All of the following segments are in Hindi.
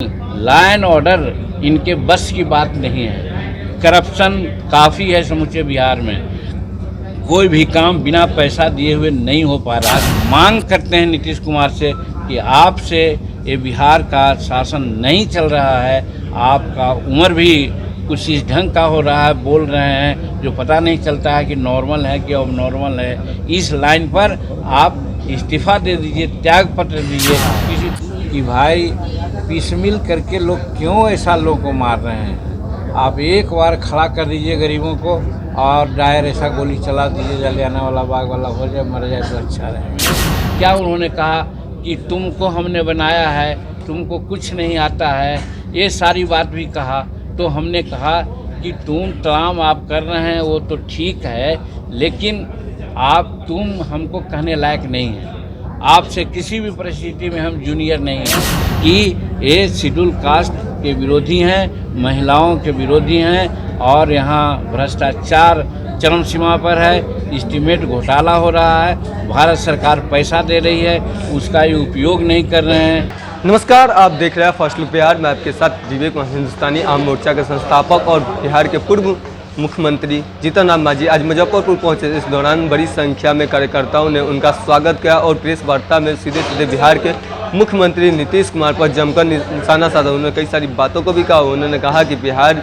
लॉ एंड ऑर्डर इनके बस की बात नहीं है। करप्शन काफ़ी है समूचे बिहार में। कोई भी काम बिना पैसा दिए हुए नहीं हो पा रहा। मांग करते हैं नीतीश कुमार से कि आपसे ये बिहार का शासन नहीं चल रहा है। आपका उम्र भी कुछ इस ढंग का हो रहा है, बोल रहे हैं जो पता नहीं चलता है कि नॉर्मल है कि अब नॉर्मल है। इस लाइन पर आप इस्तीफ़ा दे दीजिए, त्याग पत्र दीजिए कि भाई पिसमिल करके लोग क्यों ऐसा लोगों को मार रहे हैं। आप एक बार खड़ा कर दीजिए गरीबों को और डायर ऐसा गोली चला दीजिए, जलियांवाला बाग वाला हो जाए, मर जाए तो अच्छा रहे। क्या उन्होंने कहा कि तुमको हमने बनाया है, तुमको कुछ नहीं आता है, ये सारी बात भी कहा। तो हमने कहा कि तुम आप कर रहे हैं वो तो ठीक है, लेकिन तुम हमको कहने लायक नहीं है। आपसे किसी भी परिस्थिति में हम जूनियर नहीं हैं कि ये शेड्यूल कास्ट के विरोधी हैं, महिलाओं के विरोधी हैं और यहाँ भ्रष्टाचार चरम सीमा पर है। एस्टीमेट घोटाला हो रहा है, भारत सरकार पैसा दे रही है, उसका ये उपयोग नहीं कर रहे हैं। नमस्कार, आप देख रहे हैं फर्स्ट लुक बिहार। मैं आपके साथ विवेक, हिंदुस्तानी आम मोर्चा के संस्थापक और बिहार के पूर्व मुख्यमंत्री जीतन राम मांझी आज मुजफ्फरपुर पहुंचे। इस दौरान बड़ी संख्या में कार्यकर्ताओं ने उनका स्वागत किया और प्रेस वार्ता में सीधे बिहार के मुख्यमंत्री नीतीश कुमार पर जमकर निशाना साधा। उन्होंने कई सारी बातों को भी कहा। उन्होंने कहा कि बिहार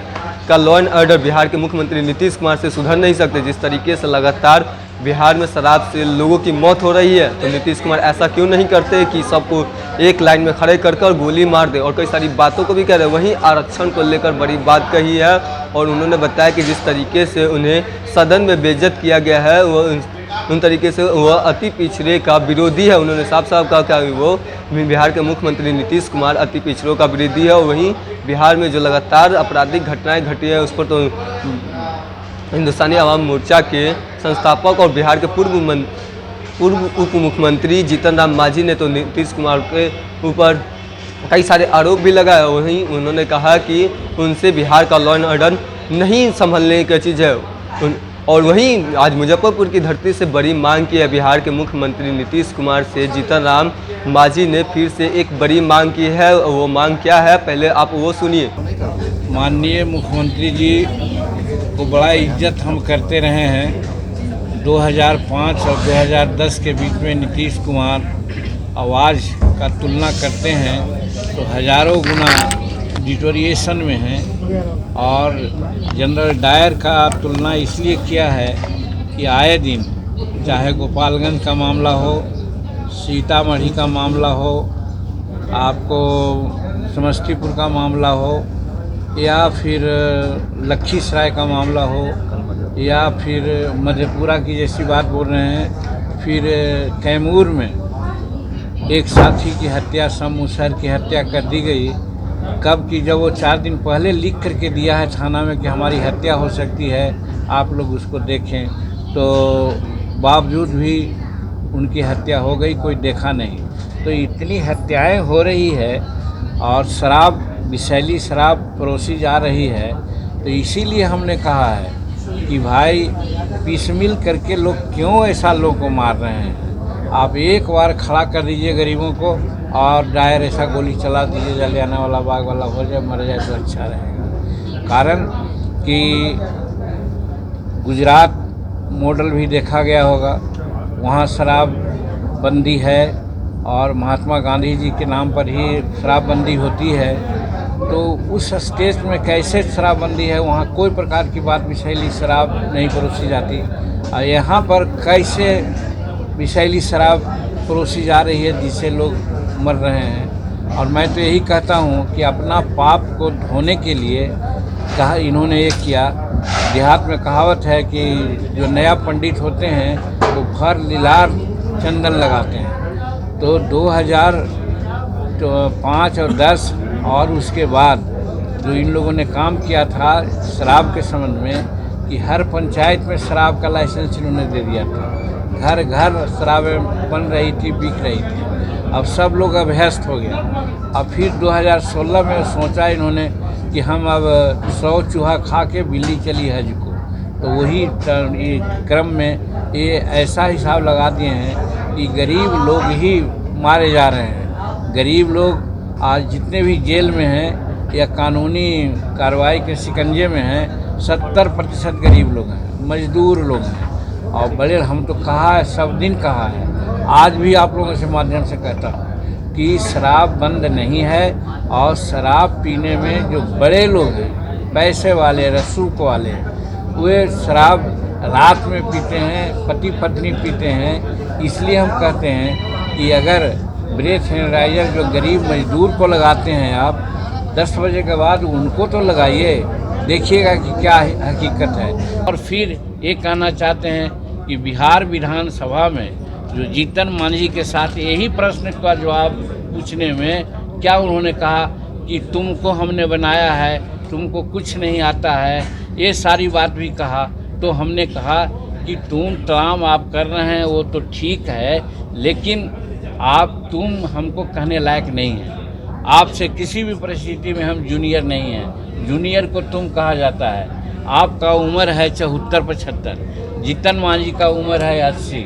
का लॉ एंड ऑर्डर बिहार के मुख्यमंत्री नीतीश कुमार से सुधर नहीं सकते। जिस तरीके से लगातार बिहार में शराब से लोगों की मौत हो रही है, तो नीतीश कुमार ऐसा क्यों नहीं करते कि सबको एक लाइन में खड़े कर गोली मार दे। और कई सारी बातों को भी कह रहे हैं। वहीं आरक्षण को लेकर बड़ी बात कही है और उन्होंने बताया कि जिस तरीके से उन्हें सदन में बेइज्जत किया गया है, वो उन तरीके से वह अति पिछड़े का विरोधी है। उन्होंने साफ साफ कहा कि वो बिहार के मुख्यमंत्री नीतीश कुमार अति पिछड़ों का विरोधी है। और वहीं बिहार में जो लगातार आपराधिक घटनाएं घटी है, उस पर तो हिंदुस्तानी आवाम मोर्चा के संस्थापक और बिहार के पूर्व उप मुख्यमंत्री जीतन राम मांझी ने तो नीतीश कुमार के ऊपर कई सारे आरोप भी लगाए। वहीं उन्होंने कहा कि उनसे बिहार का लॉ एंड ऑर्डर नहीं संभलने की चीज़ है। और वहीं आज मुजफ्फरपुर की धरती से बड़ी मांग की है। बिहार के मुख्यमंत्री नीतीश कुमार से जीतन राम मांझी ने फिर से एक बड़ी मांग की है। वो मांग क्या है, पहले आप वो सुनिए। माननीय मुख्यमंत्री जी को बड़ा इज्जत हम करते रहे हैं। 2005 और 2010 के बीच में नीतीश कुमार आवाज़ का तुलना करते हैं तो हज़ारों गुना डिटोरिएशन में हैं। और जनरल डायर का तुलना इसलिए किया है कि आए दिन चाहे गोपालगंज का मामला हो, सीतामढ़ी का मामला हो, आपको समस्तीपुर का मामला हो, या फिर लखीसराय का मामला हो, या फिर मधेपुरा की जैसी बात बोल रहे हैं, फिर कैमूर में एक साथी की हत्या, शम मुसहर की हत्या कर दी गई। कब की, जब वो 4 दिन पहले लिख करके दिया है थाना में कि हमारी हत्या हो सकती है, आप लोग उसको देखें, तो बावजूद भी उनकी हत्या हो गई, कोई देखा नहीं। तो इतनी हत्याएं हो रही है और शराब, विषैली शराब परोसी जा रही है। तो इसीलिए हमने कहा है कि भाई पिसमिल करके लोग क्यों ऐसा लोगों को मार रहे हैं। आप एक बार खड़ा कर दीजिए गरीबों को और डायर ऐसा गोली चला दीजिए, जलियांवाला बाग वाला हो जाए, मर जाए तो अच्छा रहेगा। कारण कि गुजरात मॉडल भी देखा गया होगा, वहाँ शराब बंदी है और महात्मा गांधी जी के नाम पर ही शराबबंदी होती है। तो उस स्टेट में कैसे शराबबंदी है, वहाँ कोई प्रकार की बात विषैली शराब नहीं परोसी जाती, और यहाँ पर कैसे विषैली शराब परोसी जा रही है जिससे लोग मर रहे हैं। और मैं तो यही कहता हूँ कि अपना पाप को धोने के लिए कहा इन्होंने ये किया। देहात में कहावत है कि जो नया पंडित होते हैं वो भर लीलार चंदन लगाते हैं। तो 2005 और 10 और उसके बाद जो इन लोगों ने काम किया था शराब के संबंध में कि हर पंचायत में शराब का लाइसेंस इन्होंने दे दिया था। घर घर शराबें बन रही थी, बिक रही थी। अब सब लोग अभ्यस्त हो गया। अब फिर 2016 में सोचा इन्होंने कि हम अब 100 चूहा खा के बिल्ली चली हज को। तो वही क्रम में ये ऐसा हिसाब लगा दिए हैं कि गरीब लोग ही मारे जा रहे हैं। गरीब लोग आज जितने भी जेल में हैं या कानूनी कार्रवाई के शिकंजे में हैं 70% गरीब लोग हैं, मजदूर लोग हैं। और बड़े हम तो कहा है, सब दिन कहा है, आज भी आप लोगों के माध्यम से कहता हूँ कि शराब बंद नहीं है। और शराब पीने में जो बड़े लोग हैं, पैसे वाले, रसूख वाले, वे शराब रात में पीते हैं, पति पत्नी पीते हैं। इसलिए हम कहते हैं कि अगर ब्रेथ एनालाइजर जो गरीब मजदूर को लगाते हैं आप 10 बजे के बाद उनको तो लगाइए, देखिएगा कि क्या हकीकत है। और फिर ये कहना चाहते हैं कि बिहार विधानसभा में जो जीतन मांझी के साथ यही प्रश्न का जवाब पूछने में क्या उन्होंने कहा कि तुमको हमने बनाया है, तुमको कुछ नहीं आता है, ये सारी बात भी कहा। तो हमने कहा कि तुम आप कर रहे हैं वो तो ठीक है, लेकिन तुम हमको कहने लायक नहीं है। आपसे किसी भी परिस्थिति में हम जूनियर नहीं हैं। जूनियर को तुम कहा जाता है। आपका उम्र है 74-75, जीतन मांझी का उम्र है 80।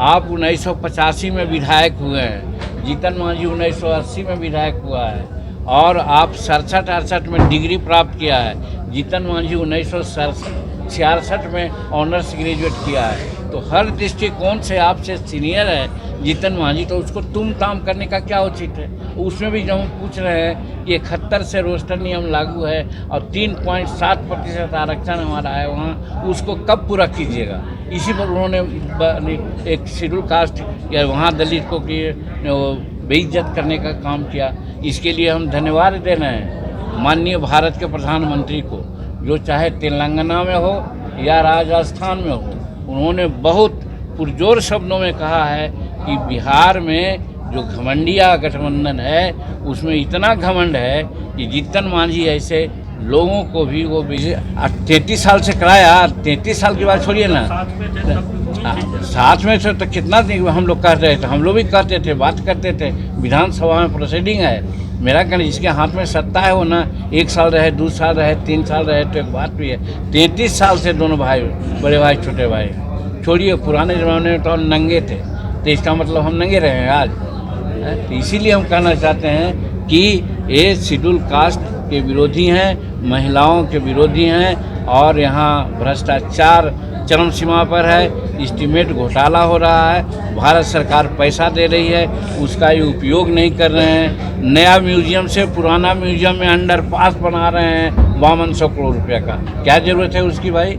आप 1985 में विधायक हुए हैं, जीतन मांझी 1980 में विधायक हुआ है। और आप 67-68 में डिग्री प्राप्त किया है, जीतन मांझी 1966 में ऑनर्स ग्रेजुएट किया है। तो हर दृष्टिकोण से आपसे सीनियर है जीतन मांझी, तो उसको तुम ताम करने का क्या उचित है। उसमें भी जब हम पूछ रहे हैं कि 71 से रोस्टर नियम लागू है और 3.7% आरक्षण हमारा है वहाँ, उसको कब पूरा कीजिएगा। इसी पर उन्होंने एक शेड्यूल कास्ट या वहाँ दलित को कि बेइज्जत करने का काम किया। इसके लिए हम धन्यवाद दे रहे हैं माननीय भारत के प्रधानमंत्री को, जो चाहे तेलंगाना में हो या राजस्थान में हो, उन्होंने बहुत पुरजोर शब्दों में कहा है कि बिहार में जो घमंडिया गठबंधन है उसमें इतना घमंड है कि जीतन मांझी ऐसे लोगों को भी वो 33 साल से कराया। 33 साल की बात छोड़िए ना, साथ में से तो कितना दिन हम लोग कहते थे, हम लोग भी कहते थे, बात करते थे। विधानसभा में प्रोसीडिंग है, मेरा कहना जिसके हाथ में सत्ता है वो ना 1 साल रहे, 2 साल रहे, 3 साल रहे, तो एक बात भी है। 33 साल से दोनों भाई, बड़े भाई छोटे भाई, छोड़िए पुराने ज़माने में तो नंगे थे, तो इसका मतलब हम नंगे रहे हैं आज। तो इसीलिए हम कहना चाहते हैं कि ये शेड्यूल कास्ट के विरोधी हैं, महिलाओं के विरोधी हैं। और यहाँ भ्रष्टाचार चरम सीमा पर है, एस्टीमेट घोटाला हो रहा है, भारत सरकार पैसा दे रही है, उसका ये उपयोग नहीं कर रहे हैं। नया म्यूजियम से पुराना म्यूजियम में अंडरपास बना रहे हैं 5200 करोड़ रुपये का। क्या ज़रूरत है उसकी भाई।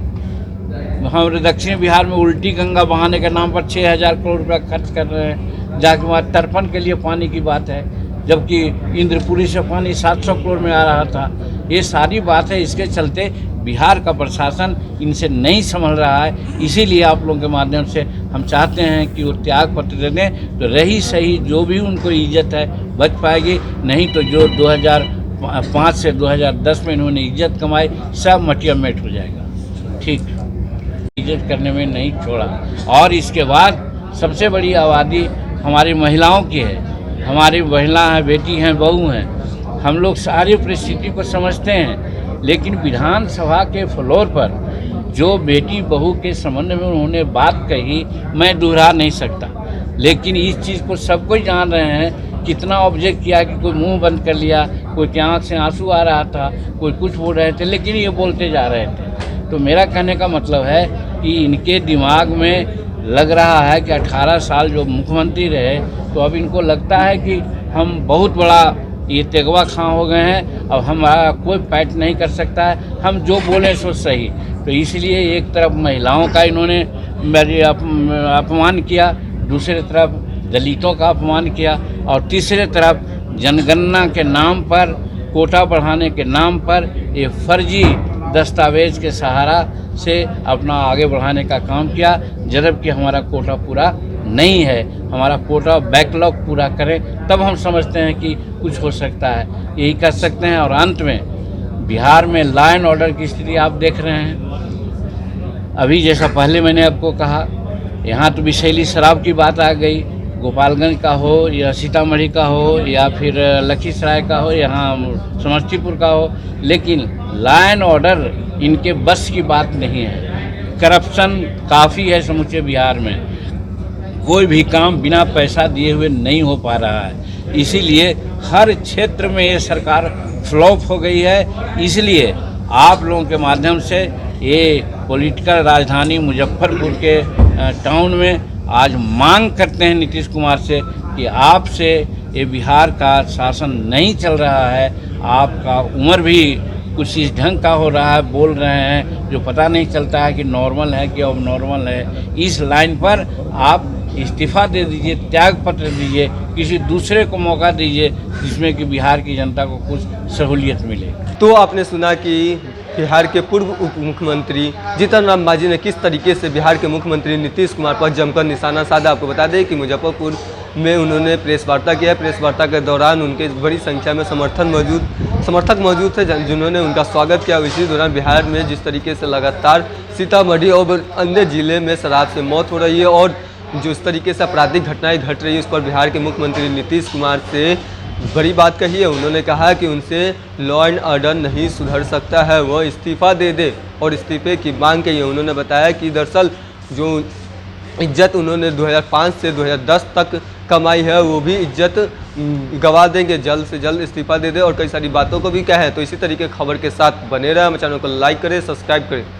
हमारे दक्षिण बिहार में उल्टी गंगा बहाने के नाम पर 6000 करोड़ रुपया खर्च कर रहे हैं, जाके वहाँ तर्पण के लिए पानी की बात है, जबकि इंद्रपुरी से पानी 700 करोड़ में आ रहा था। ये सारी बात है, इसके चलते बिहार का प्रशासन इनसे नहीं संभल रहा है। इसीलिए आप लोगों के माध्यम से हम चाहते हैं कि वो त्याग पत्र दे दें, तो रही सही जो भी उनको इज्जत है बच पाएगी, नहीं तो जो 2005 से 2010 में इन्होंने इज्जत कमाई सब मटिया मेट हो जाएगा। ठीक, इज्जत करने में नहीं छोड़ा। और इसके बाद सबसे बड़ी आबादी हमारी महिलाओं की है, हमारी महिला हैं, बेटी हैं, बहू हैं। हम लोग सारी परिस्थिति को समझते हैं, लेकिन विधानसभा के फ्लोर पर जो बेटी बहू के संबंध में उन्होंने बात कही मैं दोहरा नहीं सकता। लेकिन इस चीज़ को सब कोई जान रहे हैं, कितना ऑब्जेक्ट किया कि कोई मुंह बंद कर लिया, कोई की आँख से आंसू आ रहा था, कोई कुछ बोल रहे थे, लेकिन ये बोलते जा रहे थे। तो मेरा कहने का मतलब है कि इनके दिमाग में लग रहा है कि 18 साल जो मुख्यमंत्री रहे, तो अब इनको लगता है कि हम बहुत बड़ा ये तेगवा खां हो गए हैं, अब हमारा कोई पैट नहीं कर सकता है, हम जो बोलें सो सही। तो इसलिए एक तरफ महिलाओं का इन्होंने अपमान किया, दूसरी तरफ दलितों का अपमान किया, और तीसरे तरफ जनगणना के नाम पर, कोटा बढ़ाने के नाम पर ये फर्जी दस्तावेज के सहारा से अपना आगे बढ़ाने का काम किया, जबकि हमारा कोटा पूरा नहीं है। हमारा कोटा बैकलॉग पूरा करें तब हम समझते हैं कि कुछ हो सकता है, यही कर सकते हैं। और अंत में बिहार में लॉ एंड ऑर्डर की स्थिति आप देख रहे हैं। अभी जैसा पहले मैंने आपको कहा, यहाँ तो विषैली शराब की बात आ गई, गोपालगंज का हो या सीतामढ़ी का हो या फिर लखीसराय का हो, यहाँ समस्तीपुर का हो, लेकिन लॉ एंड ऑर्डर इनके बस की बात नहीं है। करप्शन काफ़ी है समूचे बिहार में, कोई भी काम बिना पैसा दिए हुए नहीं हो पा रहा है। इसीलिए हर क्षेत्र में ये सरकार फ्लॉप हो गई है। इसलिए आप लोगों के माध्यम से ये पॉलिटिकल राजधानी मुजफ्फरपुर के टाउन में आज मांग करते हैं नीतीश कुमार से कि आपसे ये बिहार का शासन नहीं चल रहा है। आपका उम्र भी कुछ इस ढंग का हो रहा है, बोल रहे हैं जो पता नहीं चलता है कि नॉर्मल है कि अब नॉर्मल है। इस लाइन पर आप इस्तीफा दे दीजिए, त्याग पत्र दीजिए, किसी दूसरे को मौका दीजिए जिसमें कि बिहार की जनता को कुछ सहूलियत मिले। तो आपने सुना कि बिहार के पूर्व उप मुख्यमंत्री जीतन राम मांझी ने किस तरीके से बिहार के मुख्यमंत्री नीतीश कुमार पर जमकर निशाना साधा। आपको बता दें कि मुजफ्फरपुर में उन्होंने प्रेस वार्ता किया। प्रेस वार्ता के दौरान उनके बड़ी संख्या में समर्थक मौजूद थे जिन्होंने उनका स्वागत किया। इसी दौरान बिहार में जिस तरीके से लगातार सीतामढ़ी और अन्य जिले में शराब से मौत हो रही है और जो इस तरीके से आपराधिक घटनाएं घट रही है, उस पर बिहार के मुख्यमंत्री नीतीश कुमार से बड़ी बात कही है। उन्होंने कहा कि उनसे लॉ एंड ऑर्डर नहीं सुधर सकता है, वह इस्तीफा दे दे और इस्तीफे की मांग की है। उन्होंने बताया कि दरअसल जो इज्जत उन्होंने 2005 से 2010 तक कमाई है वो भी इज्जत गवा देंगे, जल्द से जल्द इस्तीफा दे दे और कई सारी बातों को भी कहा है। तो इसी तरीके खबर के साथ बने रहे, हमारे चैनल को लाइक करें, सब्सक्राइब करें।